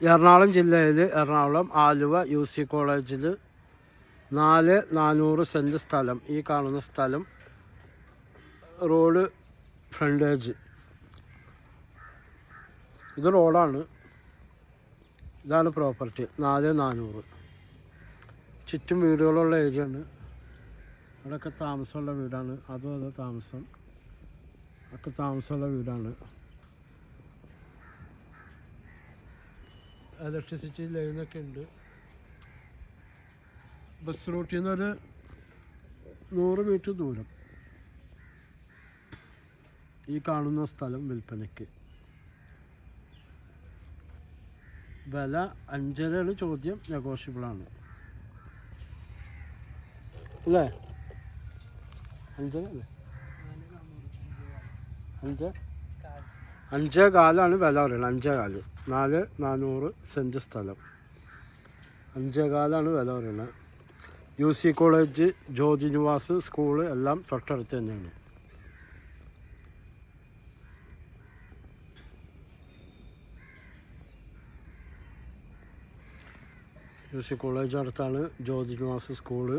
എറണാകുളം ജില്ലയിൽ എറണാകുളം ആലുവ UC കോളേജിൽ 400 cent സ്ഥലം. ഈ കാണുന്ന സ്ഥലം റോഡ് ഫ്രണ്ടേജ്. ഇത് റോഡാണ്. ഇതാണ് പ്രോപ്പർട്ടി. 400. ചുറ്റും വീടുകളുള്ള ഏരിയ ആണ്. അവിടെയൊക്കെ താമസമുള്ള വീടാണ്. അതും അത് താമസം ഒക്കെ താമസമുള്ള വീടാണ്. ഇലക്ട്രിസിറ്റി ലൈനൊക്കെ ഉണ്ട്. ബസ് റൂട്ടിൽ നിന്നൊരു 100 മീറ്റർ ദൂരം. ഈ കാണുന്ന സ്ഥലം വിൽപ്പനയ്ക്ക്. വില 5.5 ചോദ്യം, നെഗോഷ്യബിളാണ് അല്ലേ? 5 അല്ലേ? 5.25 വില പറയുന്നത്. 5.25. 400 സെൻറ്റ് സ്ഥലം. 5.25 വില പറയുന്നത്. UC college, Jyothi Nivas school എല്ലാം തൊട്ടടുത്ത് തന്നെയാണ്. UC കോളേജ് അടുത്താണ് ജ്യോതി നിവാസ് സ്കൂള്.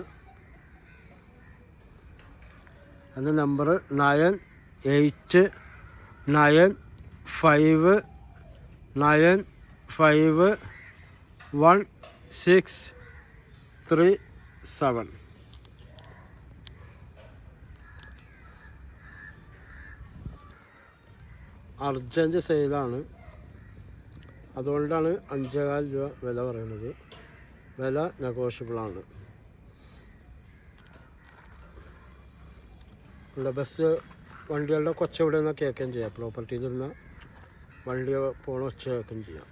അതിൻ്റെ നമ്പർ 9895951637. അർജൻറ്റ് സെയിലാണ്. അതുകൊണ്ടാണ് 5.25 രൂപ വില പറയുന്നത്. വില നെഗോഷ്യബിളാണ്. ബസ് വണ്ടികളുടെ കൊച്ച ഇവിടെ നിന്ന് കേൾക്കുകയും ചെയ്യാം. പ്രോപ്പർട്ടിയിൽ നിന്ന് വണ്ടി പോണ ഒച്ച കേൾക്കുകയും ചെയ്യാം.